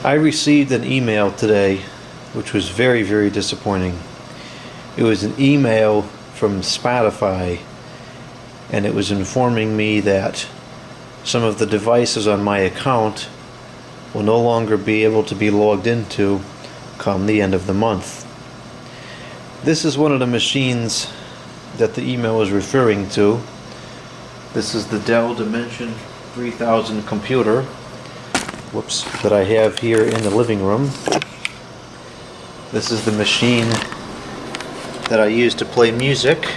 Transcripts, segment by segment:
I received an email today which was very, very disappointing. It was an email from Spotify, and it was informing me that some of the devices on my account will no longer be able to be logged into come the end of the month. This is one of the machines that the email is referring to. This is the Dell Dimension 3000 computer, that I have here in the living room. This is the machine that I use to play music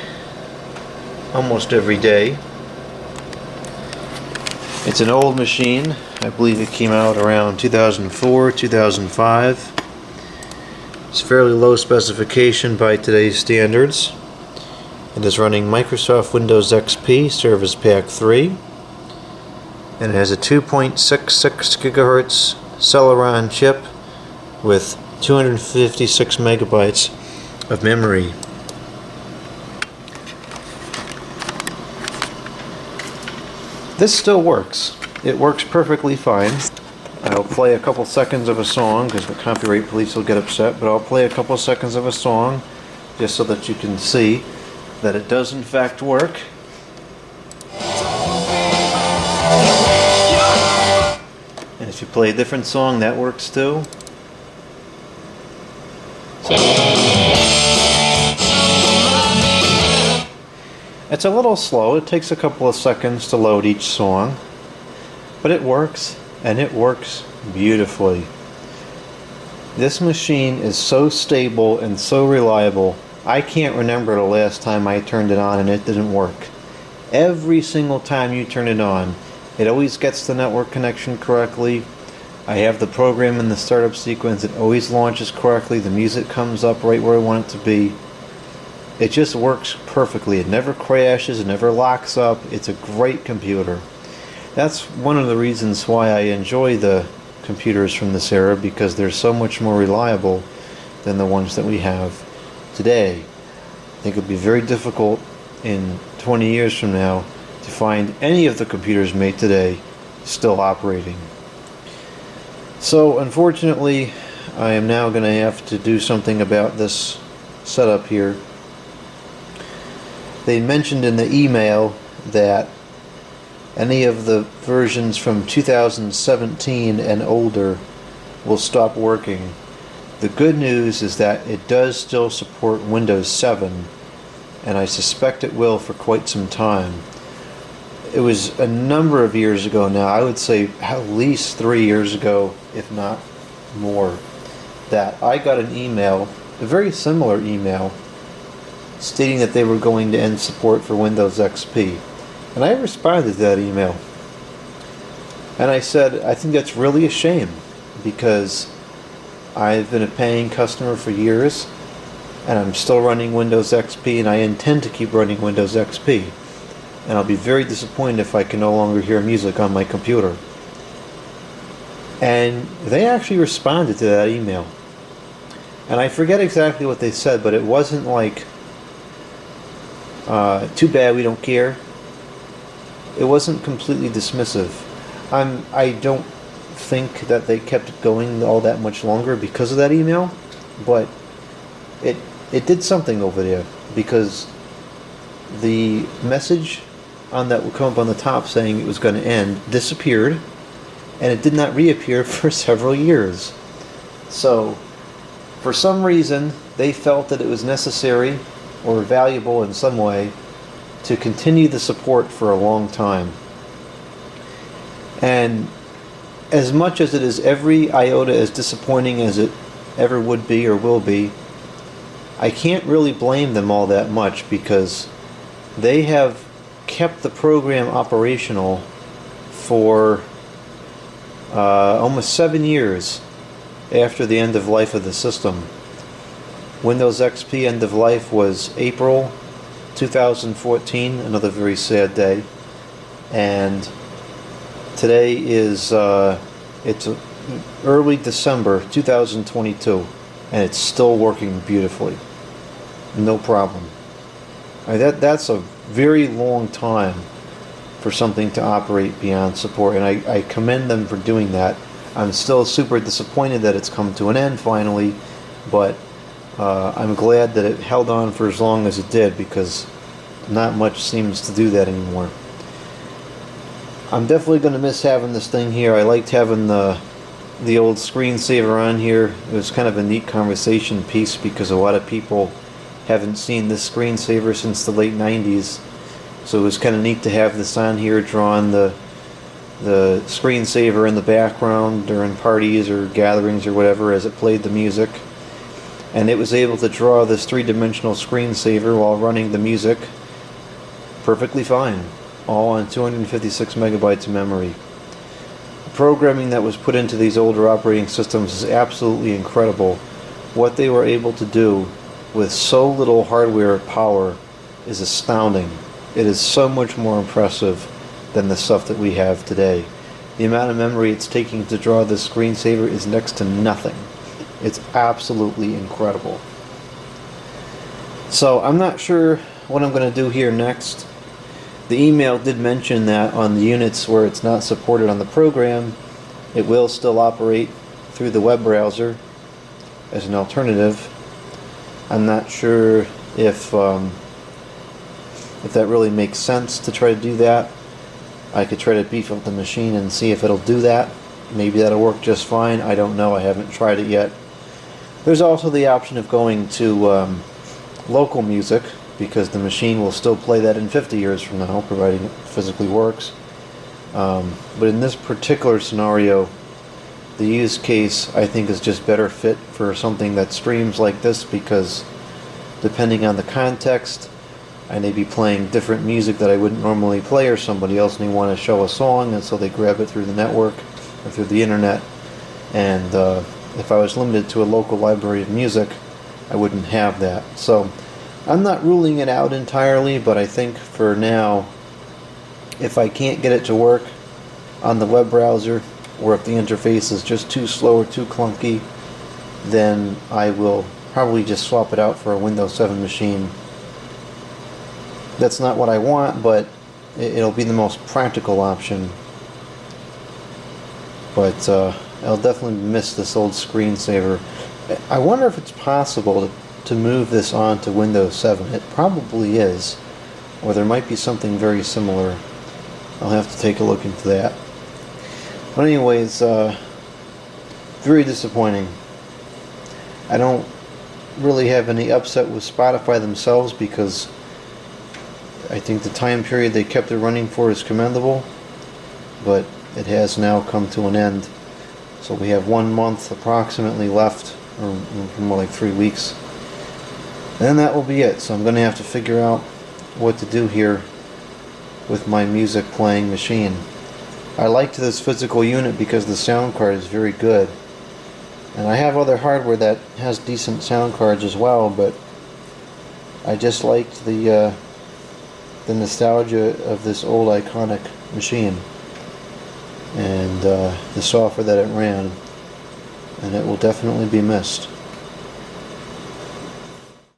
almost every day. It's an old machine. I believe it came out around 2004, 2005. It's fairly low specification by today's standards. It is running Microsoft Windows XP Service Pack 3. And it has a 2.66 gigahertz Celeron chip with 256 megabytes of memory. This still works. It works perfectly fine. I'll play a couple seconds of a song because the copyright police will get upset, but I'll play a couple seconds of a song just so that you can see that it does in fact work. And if you play a different song, that works too. It's a little slow. It takes a couple of seconds to load each song, but it works, and it works beautifully. This machine is so stable and so reliable. I can't remember the last time I turned it on and it didn't work. Every single time you turn it on, it always gets the network connection correctly. I have the program in the startup sequence. It always launches correctly. The music comes up right where I want it to be. It just works perfectly. It never crashes. It never locks up. It's a great computer. That's one of the reasons why I enjoy the computers from this era, because they're so much more reliable than the ones that we have today. I think it would be very difficult in 20 years from now to find any of the computers made today still operating. So unfortunately, I am now going to have to do something about this setup here. They mentioned in the email that any of the versions from 2017 and older will stop working. The good news is that it does still support Windows 7, and I suspect it will for quite some time. It was a number of years ago now, I would say at least 3 years ago, if not more, that I got an email, a very similar email, stating that they were going to end support for Windows XP. And I responded to that email. And I said, I think that's really a shame, because I've been a paying customer for years, and I'm still running Windows XP, and I intend to keep running Windows XP. And I'll be very disappointed if I can no longer hear music on my computer. And they actually responded to that email. And I forget exactly what they said, but it wasn't like, too bad, we don't care. It wasn't completely dismissive. I don't think that they kept it going all that much longer because of that email, but it did something over there, because the message on that would come up on the top saying it was going to end disappeared, and it did not reappear for several years. So for some reason they felt that it was necessary or valuable in some way to continue the support for a long time. And as much as it is every iota as disappointing as it ever would be or will be, I can't really blame them all that much, because they have kept the program operational for almost 7 years after the end of life of the system. Windows XP end of life was April 2014, another very sad day, and today is it's early December 2022, and it's still working beautifully, no problem. That's a very long time for something to operate beyond support, and I commend them for doing that. I'm still super disappointed that it's come to an end finally, but I'm glad that it held on for as long as it did, because not much seems to do that anymore. I'm definitely going to miss having this thing here. I liked having the old screensaver on here. It was kind of a neat conversation piece because a lot of people haven't seen this screensaver since the late 90s. So it was kind of neat to have this on here, drawing the screensaver in the background during parties or gatherings or whatever as it played the music. And it was able to draw this three-dimensional screensaver while running the music perfectly fine, all on 256 megabytes of memory. The programming that was put into these older operating systems is absolutely incredible. What they were able to do with so little hardware power is astounding. It is so much more impressive than the stuff that we have today. The amount of memory it's taking to draw this screensaver is next to nothing. It's absolutely incredible. So I'm not sure what I'm going to do here next. The email did mention that on the units where it's not supported on the program, it will still operate through the web browser as an alternative. I'm not sure if that really makes sense to try to do that. I could try to beef up the machine and see if it'll do that. Maybe that'll work just fine. I don't know. I haven't tried it yet. There's also the option of going to local music, because the machine will still play that in 50 years from now, providing it physically works. But in this particular scenario, the use case I think is just better fit for something that streams like this, because depending on the context, I may be playing different music that I wouldn't normally play, or somebody else may want to show a song, and so they grab it through the network or through the internet. And if I was limited to a local library of music, I wouldn't have that. So I'm not ruling it out entirely, but I think for now, if I can't get it to work on the web browser, or if the interface is just too slow or too clunky, then I will probably just swap it out for a Windows 7 machine. That's not what I want, but it'll be the most practical option. But I'll definitely miss this old screensaver. I wonder if it's possible to move this on to Windows 7. It probably is, or there might be something very similar. I'll have to take a look into that. But anyways, very disappointing. I don't really have any upset with Spotify themselves, because I think the time period they kept it running for is commendable, but it has now come to an end. So we have 1 month approximately left, or more like 3 weeks. And then that will be it. So I'm going to have to figure out what to do here with my music playing machine. I liked this physical unit because the sound card is very good. And I have other hardware that has decent sound cards as well, but I just liked the nostalgia of this old iconic machine and the software that it ran, and it will definitely be missed.